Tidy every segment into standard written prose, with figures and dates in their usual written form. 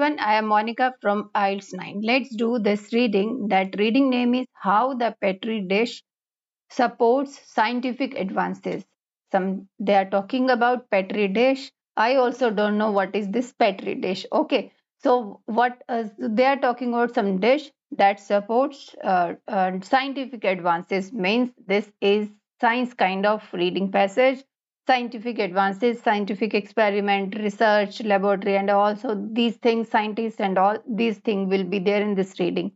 everyone, I am Monica from IELTS 9. Let's do this reading. That reading name is How the Petri Dish Supports Scientific Advances. They are talking about Petri dish. I also don't know what is this Petri dish. Okay, so what they are talking about some dish that supports scientific advances. Means this is science kind of reading passage. Scientific advances, scientific experiment, research, laboratory, and also these things, scientists and all these things will be there in this reading.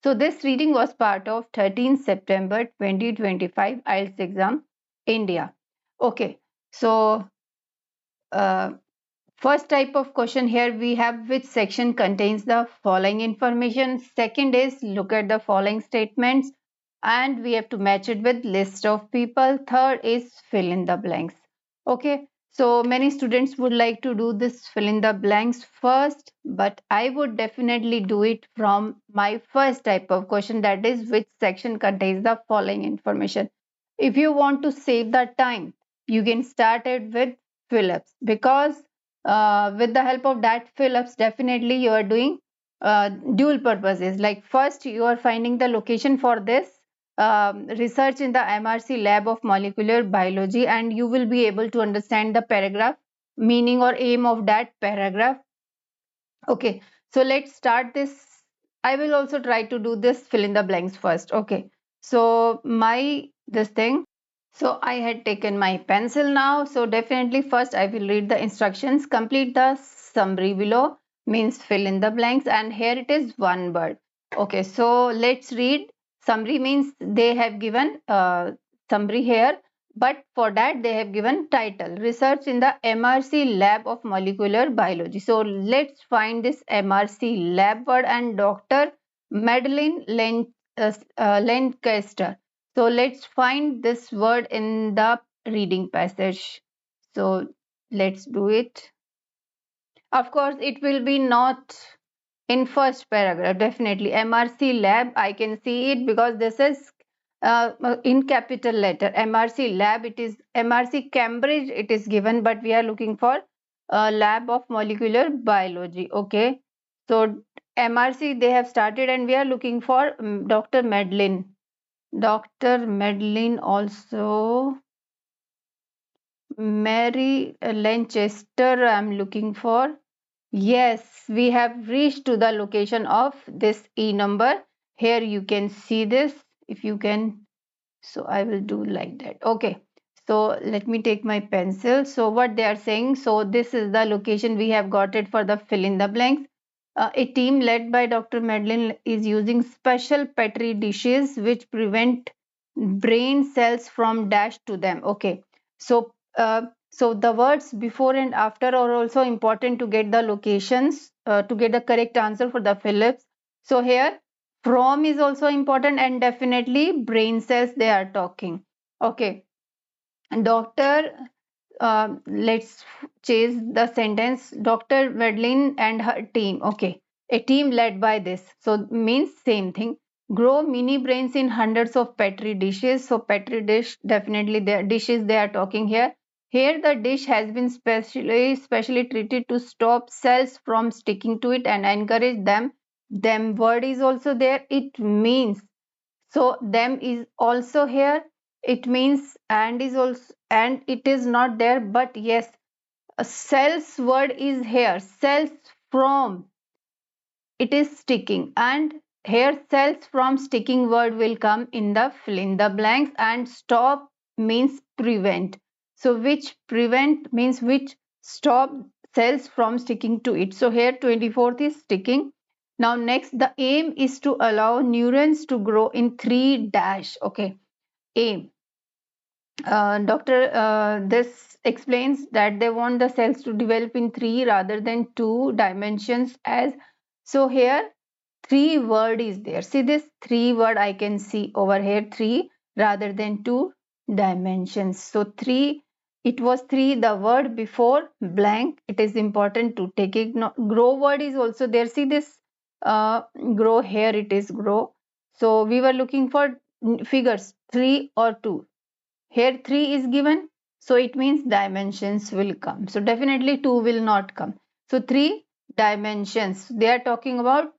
So this reading was part of 13 September 2025 IELTS exam India. Okay, so uh, first type of question here we have which section contains the following information. Second is look at the following statements and we have to match it with list of people. Third is fill in the blanks. Okay, so many students would like to do this fill in the blanks first, but I would definitely do it from my first type of question, that is which section contains the following information. If you want to save the time, you can start it with fill-ups, because with the help of that fill-ups, definitely you are doing dual purposes. Like first you are finding the location for this research in the MRC lab of molecular biology, and you will be able to understand the paragraph meaning or aim of that paragraph. Okay, so let's start this. I will also try to do this fill in the blanks first. Okay, so this thing, so I had taken my pencil now. So definitely first I will read the instructions. Complete the summary below means fill in the blanks, and here it is one word. Okay, so let's read. Summary means they have given summary here, but for that they have given title research in the MRC lab of molecular biology. So let's find this MRC lab word and Dr. Madeline Lancaster. So let's find this word in the reading passage. So let's do it. Of course, it will be not in first paragraph. Definitely MRC lab, I can see it because this is in capital letter. MRC lab, it is MRC Cambridge, it is given, but we are looking for lab of molecular biology. Okay, so MRC they have started, and we are looking for Dr. Madeline. Dr. Madeline, also Mary Lancaster I'm looking for. Yes, we have reached to the location of this E number. Here you can see this, if you can. So I will do like that. Okay, so let me take my pencil. So what they are saying, so this is the location we have got it for the fill in the blanks. A team led by Dr. Madeline is using special Petri dishes which prevent brain cells from dash to them. Okay, so so the words before and after are also important to get the locations, to get the correct answer for the fill-ups. So here from is also important, and definitely brain cells they are talking. Okay, doctor, let's chase the sentence. Dr. Madeline and her team. Okay, a team led by this, so means same thing. Grow mini brains in hundreds of Petri dishes. So Petri dish, definitely the dishes they are talking here. Here the dish has been specially treated to stop cells from sticking to it and encourage them. Them word is also there. It means, so them is also here. It means and is also, and it is not there, but yes, a cells word is here. Cells from, it is sticking, and here cells from sticking word will come in the fill in the blanks, and stop means prevent. So which prevent means which stop cells from sticking to it. So here 24th is sticking. Now next, the aim is to allow neurons to grow in 3 dash. Okay, aim. Doctor, this explains that they want the cells to develop in 3 rather than 2 dimensions. As so here 3 word is there. See this 3 word I can see over here, 3 rather than 2 dimensions. So 3, it was 3, the word before blank, it is important to take it. Grow word is also there. See this grow, here it is grow. So we were looking for figures 3 or 2. Here 3 is given, so it means dimensions will come. So definitely 2 will not come. So 3 dimensions. They are talking about,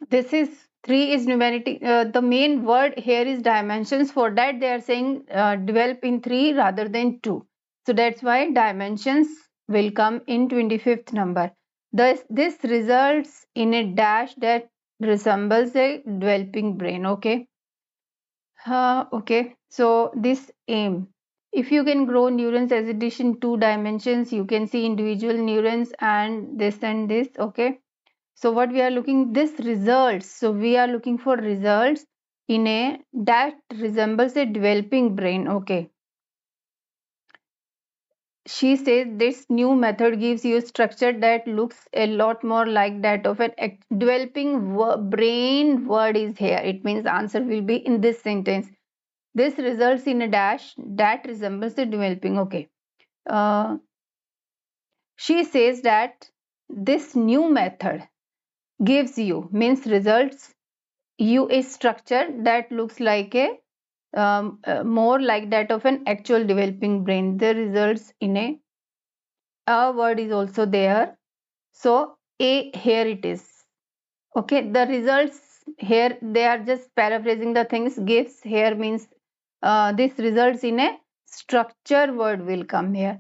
this is 3 is numeric, the main word here is dimensions. For that they are saying develop in 3 rather than 2. So that's why dimensions will come in 25th number. This results in a dash that resembles a developing brain. Okay. Okay. So this aim. If you can grow neurons as it is in 2 dimensions, you can see individual neurons and this and this. Okay. So what we are looking, this results. So we are looking for results in a that resembles a developing brain. Okay. She says this new method gives you a structure that looks a lot more like that of an developing brain. Word is here. It means answer will be in this sentence. This results in a dash that resembles a developing. Okay. Uh, she says that this new method gives you means results you a structure that looks like a more like that of an actual developing brain. The results in a word is also there. So a here it is. Okay, the results here they are just paraphrasing the things. Gives here means this results in a structure. Word will come here.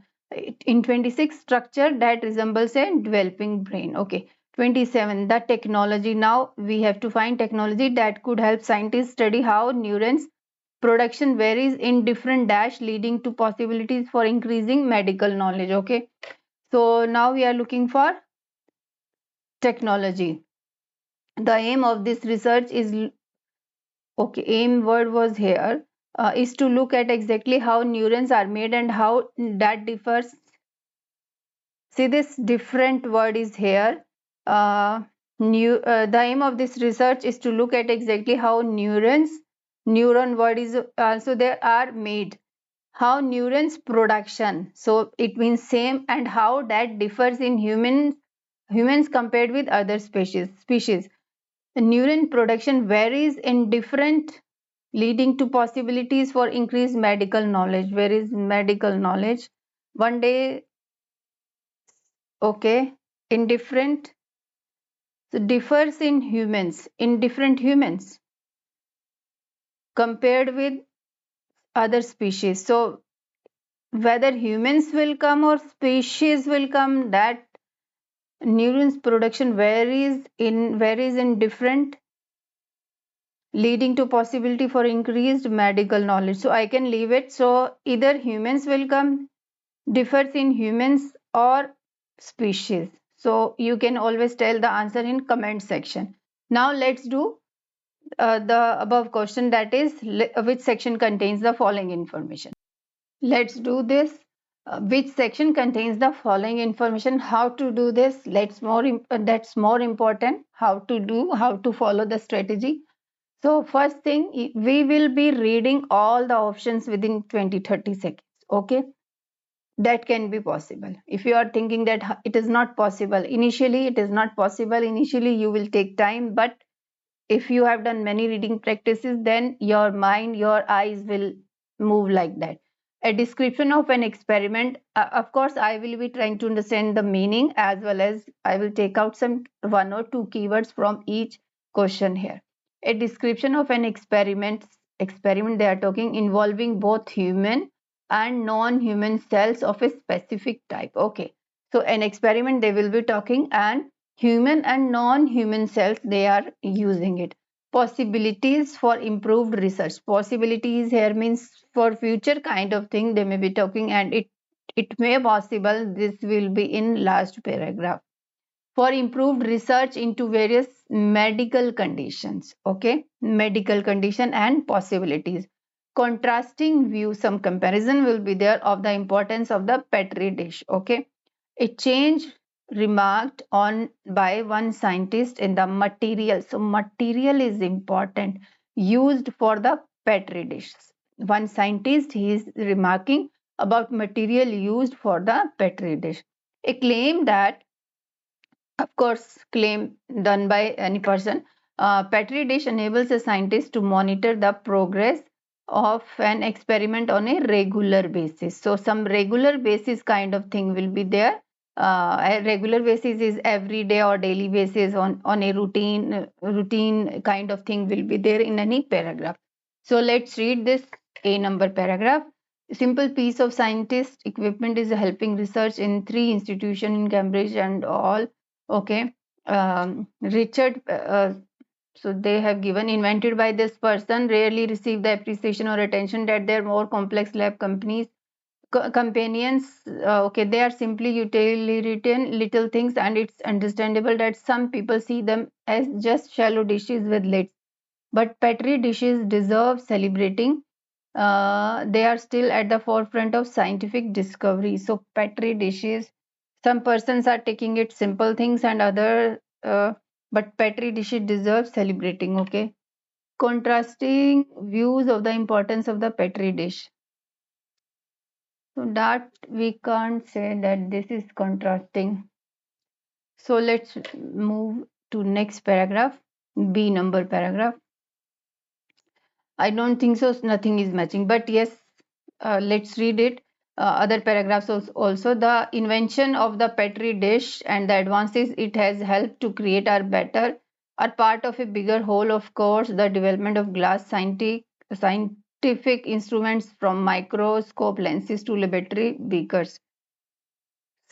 In 26, structure that resembles a developing brain. Okay. 27, the technology. Now we have to find technology that could help scientists study how neurons production varies in different dash, leading to possibilities for increasing medical knowledge. Okay. So now we are looking for technology. The aim of this research is, okay, aim word was here, is to look at exactly how neurons are made and how that differs. See, this different word is here. The aim of this research is to look at exactly how neuron word is also there are made, how neurons production, so it means same, and how that differs in humans compared with other species. The neuron production varies in different, leading to possibilities for increased medical knowledge. Where is medical knowledge? One day, okay, in different, so differs in different humans compared with other species. So whether humans will come or species will come, that neurons production varies in different, leading to possibility for increased medical knowledge. So I can leave it. So either humans will come, differs in humans or species. So you can always tell the answer in comment section. Now let's do the above question, that is which section contains the following information. Let's do this. Which section contains the following information? How to do this? That's more important. How to follow the strategy. So first thing, we will be reading all the options within 20-30 seconds. Okay, that can be possible. If you are thinking that it is not possible, initially it is not possible. Initially you will take time, but if you have done many reading practices, then your mind, your eyes will move like that. A description of an experiment. Of course, I will be trying to understand the meaning, as well as I will take out some 1 or 2 keywords from each question here. A description of an experiment they are talking, involving both human and non-human cells of a specific type. Okay, so an experiment they will be talking, and human and non-human cells they are using it. Possibilities for improved research. Possibilities here means for future kind of thing they may be talking, and it may possible, this will be in last paragraph, for improved research into various medical conditions. Okay, medical condition and possibilities. Contrasting view, some comparison will be there of the importance of the Petri dish. Okay, a change remarked on by one scientist in the material. So material is important used for the Petri dish. One scientist, he is remarking about material used for the Petri dish. A claim that, of course, claim done by any person. Petri dish enables a scientist to monitor the progress of an experiment on a regular basis. So some regular basis kind of thing will be there. A regular basis is every day or daily basis on a routine kind of thing will be there in any paragraph. So let's read this A number paragraph. Simple piece of scientist equipment is helping research in 3 institutions in Cambridge and all. Okay. Richard, so they have given invented by this person, rarely receive the appreciation or attention that their more complex lab companions. Okay, they are simply utilitarian little things, and it's understandable that some people see them as just shallow dishes with lids. But Petri dishes deserve celebrating. They are still at the forefront of scientific discovery. So Petri dishes, some persons are taking it simple things and other, but Petri dishes deserve celebrating. Okay, contrasting views of the importance of the Petri dish. So that we can't say that this is contrasting. So let's move to next paragraph, B number paragraph. I don't think so, nothing is matching, but yes, let's read it. Other paragraphs also. The invention of the Petri dish and the advances it has helped to create are part of a bigger whole. Of course, the development of glass scientific instruments from microscope lenses to laboratory beakers.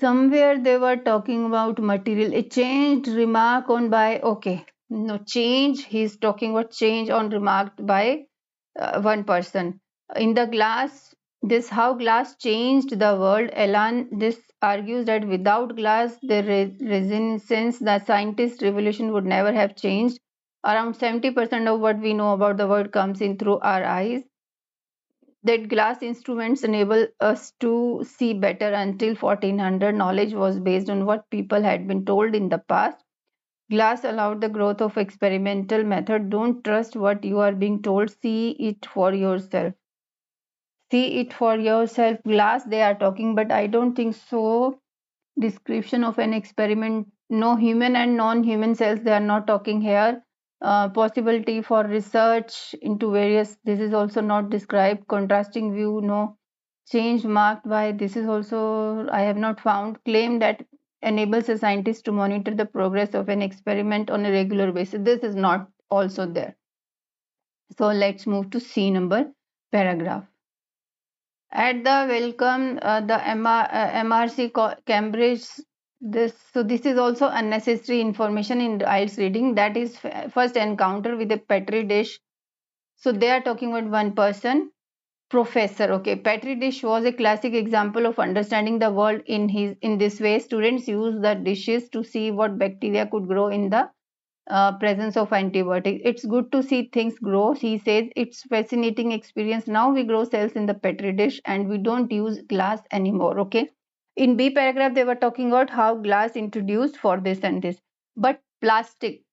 Somewhere they were talking about material. A changed remark on by, okay, no change. He's talking about change on remarked by one person. In the glass, this how glass changed the world. Elan this argues that without glass, the resistance, the scientist revolution would never have changed. Around 70% of what we know about the world comes in through our eyes. That glass instruments enable us to see better. Until 1400, knowledge was based on what people had been told in the past. Glass allowed the growth of experimental method. Don't trust what you are being told, see it for yourself. See it for yourself. Glass they are talking, but I don't think so. Description of an experiment, no human and non-human cells they are not talking here. Possibility for research into various, this is also not described. Contrasting view, no. Change marked by, this is also I have not found. Claim that enables a scientist to monitor the progress of an experiment on a regular basis, this is not also there. So let's move to C number paragraph. At the welcome, the MRC Cambridge, this is also unnecessary information in IELTS reading. That is first encounter with a Petri dish. So they are talking about one person, professor. Okay, Petri dish was a classic example of understanding the world in this way. Students use the dishes to see what bacteria could grow in the presence of antibiotics. It's good to see things grow. He says it's fascinating experience. Now we grow cells in the Petri dish and we don't use glass anymore. Okay. In B paragraph, they were talking about how glass introduced for this and this. But plastic,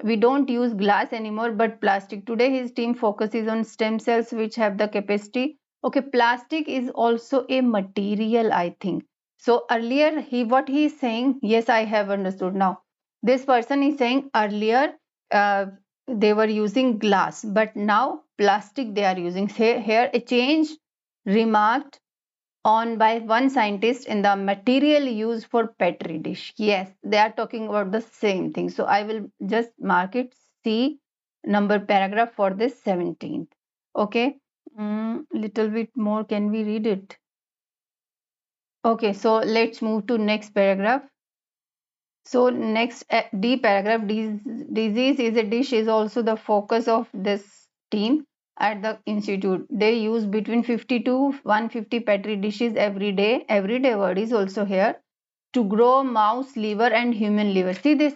we don't use glass anymore, but plastic. Today, his team focuses on stem cells, which have the capacity. Okay, plastic is also a material, I think. So earlier, what he is saying, yes, I have understood now. This person is saying earlier they were using glass, but now plastic they are using. Say here a change remarked on by one scientist in the material used for Petri dish. Yes, they are talking about the same thing. So I will just mark it C number paragraph for this 17th. Okay, little bit more. Can we read it? Okay, so let's move to next paragraph. So next D paragraph, disease is a dish is also the focus of this team at the institute. They use between 50 to 150 Petri dishes every day. Everyday word is also here to grow mouse liver and human liver. See this,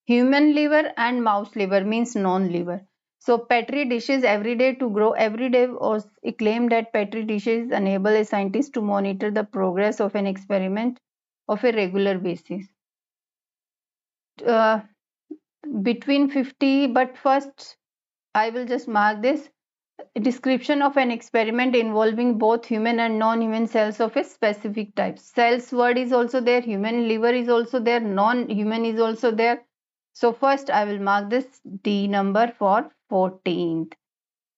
human liver and mouse liver means non-liver. So Petri dishes every day to grow. Every day was a claim that Petri dishes enable a scientist to monitor the progress of an experiment of a regular basis. Uh, between 50, but first I will just mark this. A description of an experiment involving both human and non-human cells of a specific type. Cells word is also there, human liver is also there, non-human is also there. So first I will mark this D number for 14th.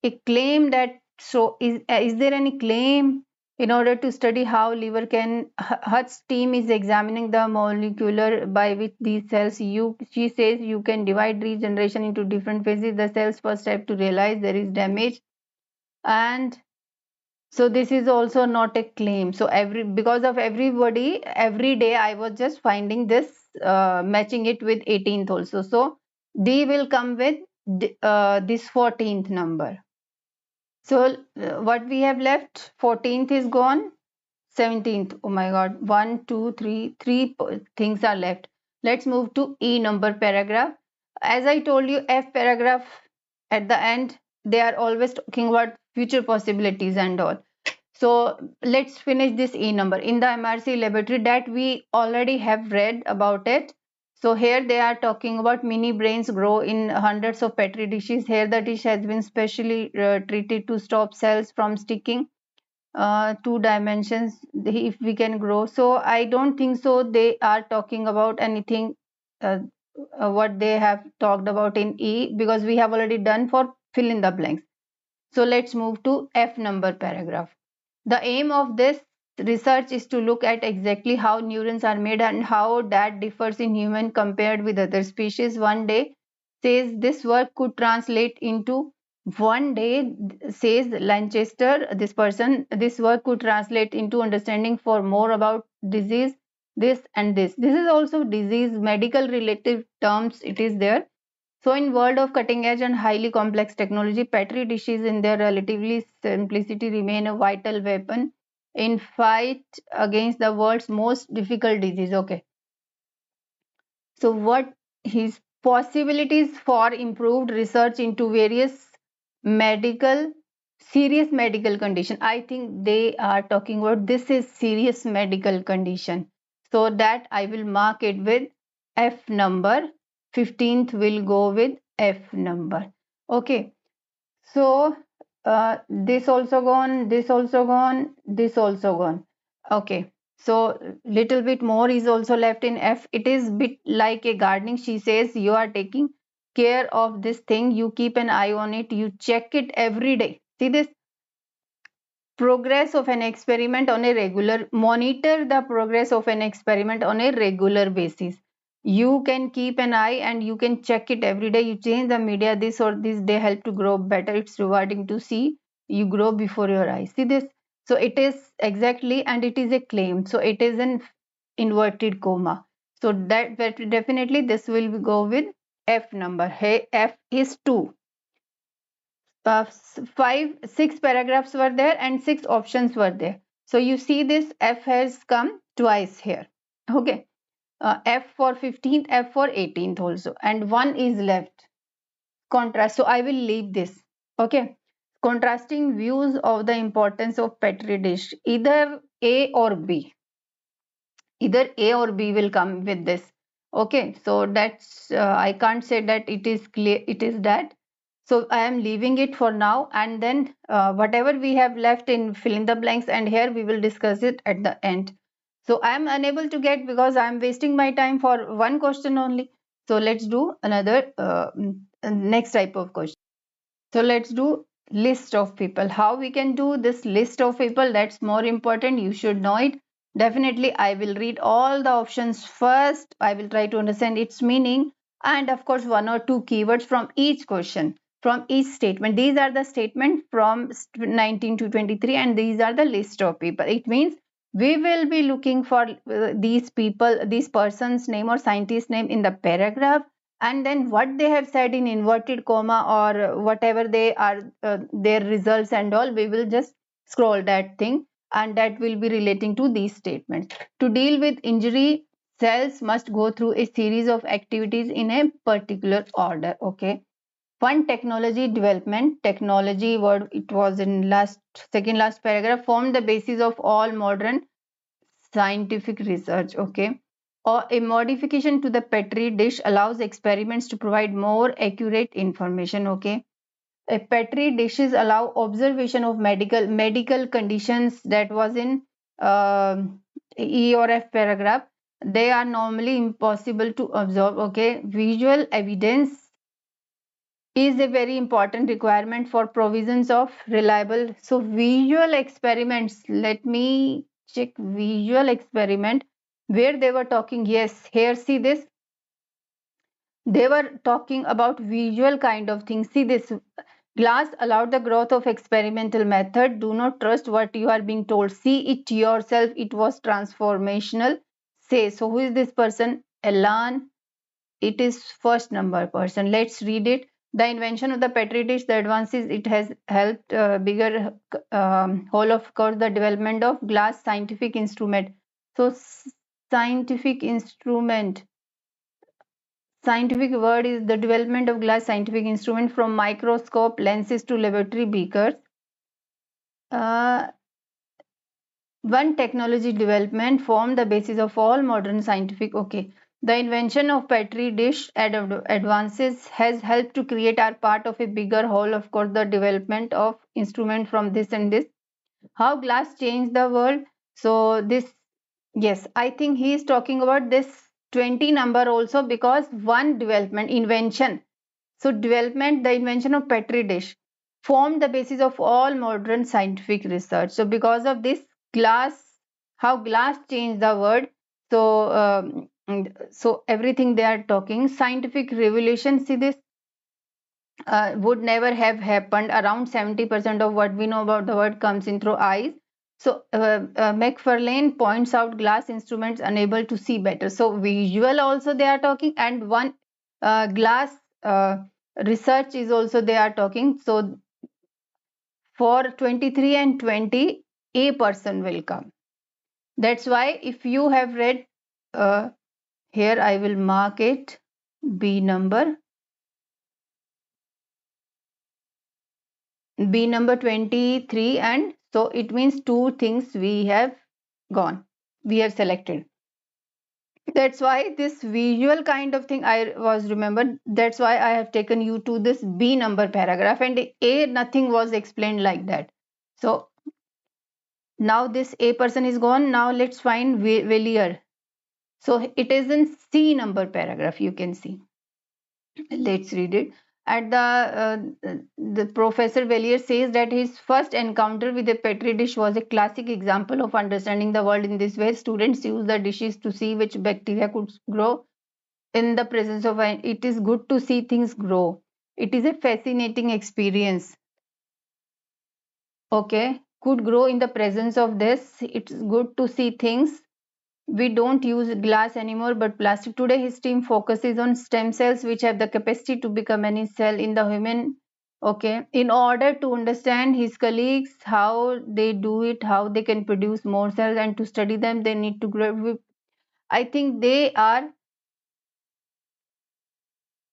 A claim that, so is there any claim? In order to study how liver can, Hutt's team is examining the molecular by which these cells, she says, you can divide regeneration into different phases. The cells first have to realize there is damage, and so this is also not a claim. So because of everybody, every day I was just finding this, matching it with 18th also. So D will come with this 14th number. So what we have left, 14th is gone, 17th. Oh my god, 1 2 3 3 things are left. Let's move to E number paragraph. As I told you, F paragraph at the end, they are always talking about future possibilities and all. So let's finish this E number. In the MRC laboratory, that we already have read about it. So here they are talking about mini brains grow in hundreds of Petri dishes. Here the dish has been specially treated to stop cells from sticking. 2 dimensions, if we can grow. So I don't think so they are talking about anything, uh, what they have talked about in E, because we have already done for fill in the blanks. So let's move to F number paragraph. The aim of this research is to look at exactly how neurons are made and how that differs in human compared with other species. One day, says this work could translate into one day, says Lanchester, this person, this work could translate into understanding for more about disease, this and this. This is also disease, medical related terms, it is there. So in world of cutting edge and highly complex technology, Petri dishes in their relatively simplicity remain a vital weapon in fight against the world's most difficult disease. Okay. So what his possibilities for improved research into various medical, serious medical condition. I think they are talking about this is serious medical condition. So that I will mark it with F number. 15th will go with F number. Okay. So this also gone, this also gone, this also gone. Okay. So little bit more is also left in F. It is bit like a gardening. She says you are taking care of this thing. You keep an eye on it. You check it every day. See this progress of an experiment on a regular, monitor the progress of an experiment on a regular basis. You can keep an eye and you can check it every day. You change the media, this or this, they help to grow better. It's rewarding to see you grow before your eyes. See this? So it is exactly, and it is a claim. So it is an inverted comma. So that definitely this will go with F number. Hey, F is 2. 6 paragraphs were there and 6 options were there. So you see this F has come twice here. Okay. F for 15th, F for 18th also, and 1 is left. Contrast. So I will leave this. Okay. Contrasting views of the importance of Petri dish. Either A or B. Either A or B will come with this. Okay. So that's I can't say that it is clear. It is that. So I am leaving it for now, and then whatever we have left in fill in the blanks, and here we will discuss it at the end. So I am unable to get because I am wasting my time for one question only. So let's do another next type of question. So let's do list of people. How we can do this list of people, that's more important. You should know it. Definitely I will read all the options first. I will try to understand its meaning, and of course 1 or 2 keywords from each question, from each statement. These are the statements from 19 to 23, and these are the list of people. It means we will be looking for these people, these person's name or scientist name in the paragraph, and then what they have said in inverted comma or whatever they are, their results and all, we will just scroll that thing, and that will be relating to these statements. To deal with injury, cells must go through a series of activities in a particular order. Okay. One, technology development. Technology word, it was in second last paragraph, formed the basis of all modern scientific research. Okay. Or a modification to the Petri dish allows experiments to provide more accurate information. Okay. A Petri dishes allow observation of medical conditions. That was in uh, E or F paragraph. They are normally impossible to observe. Okay. Visual evidence is a very important requirement for provisions of reliable. So visual experiments, let me check visual experiment where they were talking. Yes, here see this, they were talking about visual kind of things. See this, glass allowed the growth of experimental method. Do not trust what you are being told, see it yourself, it was transformational. Say, so who is this person? Elan. It is first number person. Let's read it. The invention of the Petri dish, the advances it has helped bigger whole, of course, the development of glass scientific instrument. So scientific instrument, scientific word is the development of glass scientific instrument from microscope lenses to laboratory beakers. Uh, One technology development formed the basis of all modern scientific. Okay, the invention of Petri dish advances has helped to create our part of a bigger whole. Of course, the development of instrument from this and this. How glass changed the world. So this, yes, I think he is talking about this 20 number also, because one development invention. So development, the invention of Petri dish formed the basis of all modern scientific research. So because of this, glass, how glass changed the world. So so everything they are talking, scientific revolution. See this, would never have happened. Around 70% of what we know about the world comes in through eyes. So McFarlane points out glass instruments unable to see better. So visual also they are talking, and one glass research is also they are talking. So for 23 and 20, a person will come. That's why if you have read, here I will mark it B number. B number 23, and so it means two things we have gone, we have selected. That's why this visual kind of thing I was remembered. That's why I have taken you to this B number paragraph, and A nothing was explained like that. So now this A person is gone. Now let's find Villiers. So it is in C number paragraph, you can see. Let's read it. At the Professor Villiers says that his first encounter with a Petri dish was a classic example of understanding the world in this way. Students use the dishes to see which bacteria could grow in the presence of an. It is good to see things grow. It is a fascinating experience. Okay, could grow in the presence of this. It's good to see things. We don't use glass anymore but plastic. Today his team focuses on stem cells which have the capacity to become any cell in the human. Okay, in order to understand his colleagues how they do it, how they can produce more cells, and to study them they need to grow. I think they are,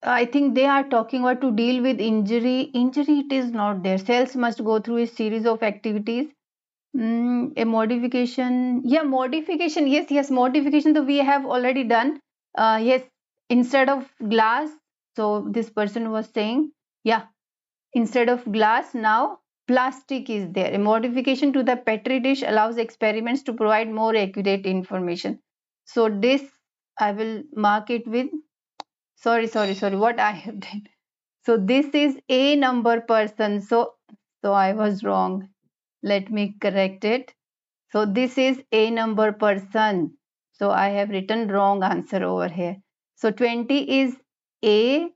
I think they are talking about to deal with injury. It is not there. Cells must go through a series of activities. A modification, yeah, modification, yes, yes, modification. So we have already done. Yes, instead of glass. So this person was saying, yeah, instead of glass now plastic is there. A modification to the Petri dish allows experiments to provide more accurate information. So this I will mark it with. Sorry. What I have done. So this is a number person. So I was wrong. Let me correct it. So this is a number person. So I have written wrong answer over here. So 20 is A,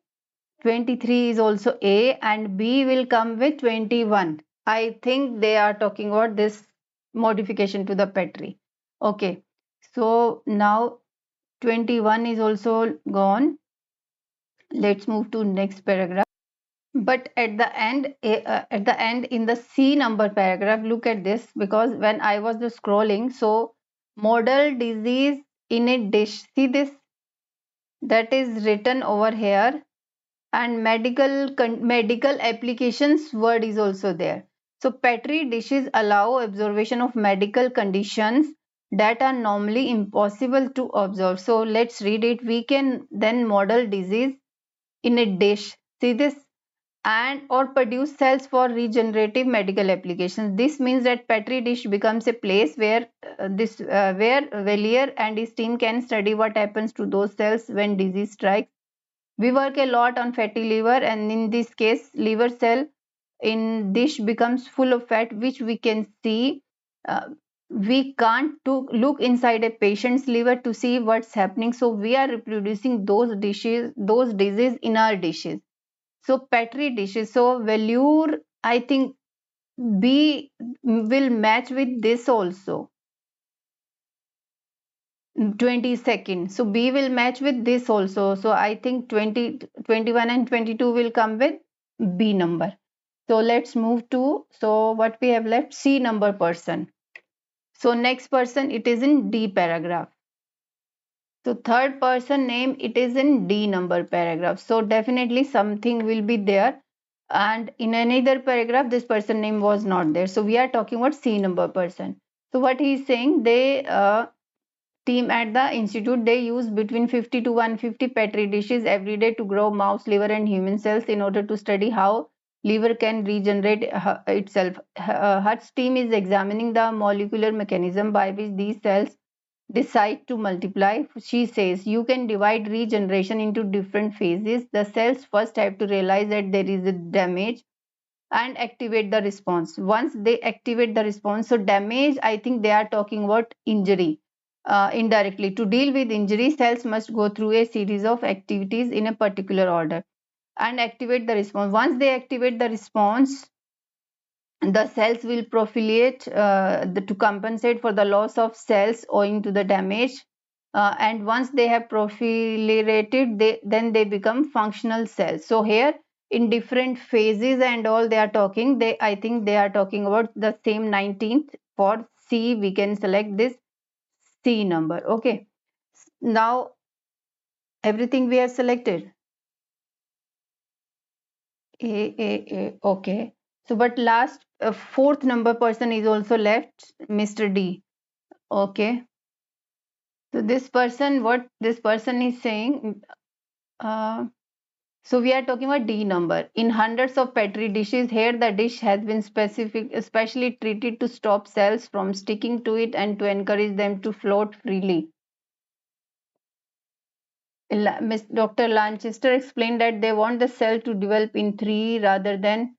23 is also A, and B will come with 21. I think they are talking about this modification to the Petri. Okay. So now 21 is also gone. Let's move to next paragraph. But at the end in the C number paragraph, look at this, because when I was just scrolling, so model disease in a dish, see this, that is written over here, and medical applications word is also there. So Petri dishes allow observation of medical conditions that are normally impossible to observe. So let's read it. We can then model disease in a dish. See this, and or produce cells for regenerative medical applications. This means that Petri dish becomes a place where where Villiers and his team can study what happens to those cells when disease strikes. We work a lot on fatty liver, and in this case liver cell in dish becomes full of fat, which we can see. We can't look inside a patient's liver to see what's happening, so we are reproducing those diseases in our dishes. So Petri dishes, so velour, I think B will match with this also. 22nd, so B will match with this also. So I think 20, 21 and 22 will come with B number. So let's move to, so what we have left, C number person. So next person, it is in D paragraph. So third person name, it is in D number paragraph. So definitely something will be there. And in another paragraph, this person name was not there. So we are talking about C number person. So what he is saying, they team at the institute, they use between 50 to 150 petri dishes every day to grow mouse liver and human cells in order to study how liver can regenerate itself. Hutt's team is examining the molecular mechanism by which these cells decide to multiply. She says you can divide regeneration into different phases. The cells first have to realize that there is a damage and activate the response. Once they activate the response, so damage, I think they are talking about injury. Indirectly, to deal with injury, cells must go through a series of activities in a particular order and activate the response. Once they activate the response, the cells will proliferate to compensate for the loss of cells owing to the damage. And once they have proliferated, then they become functional cells. So here in different phases and all they are talking, I think they are talking about the same 19th. For C, we can select this C number. Okay, now everything we have selected. Okay. So but last fourth number person is also left, Mr. D. Okay. So this person, what this person is saying, so we are talking about D number. In hundreds of Petri dishes, here the dish has been specially treated to stop cells from sticking to it and to encourage them to float freely. Dr. Lanchester explained that they want the cell to develop in three rather than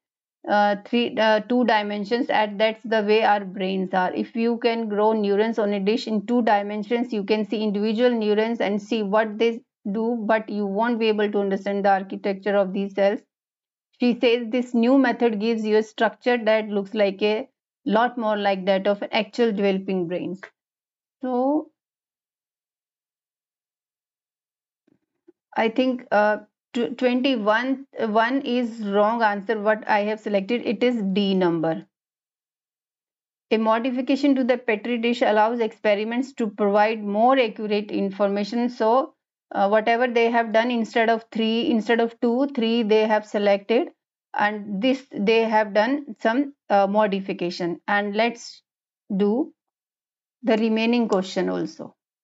two dimensions, and that's the way our brains are. If you can grow neurons on a dish in two dimensions, you can see individual neurons and see what they do, but you won't be able to understand the architecture of these cells. She says this new method gives you a structure that looks like a lot more like that of actual developing brains. So I think 21 one is wrong answer. What I have selected, it is D number. A modification to the Petri dish allows experiments to provide more accurate information. So whatever they have done, instead of 2, 3 they have selected, and this they have done some modification. And let's do the remaining question also.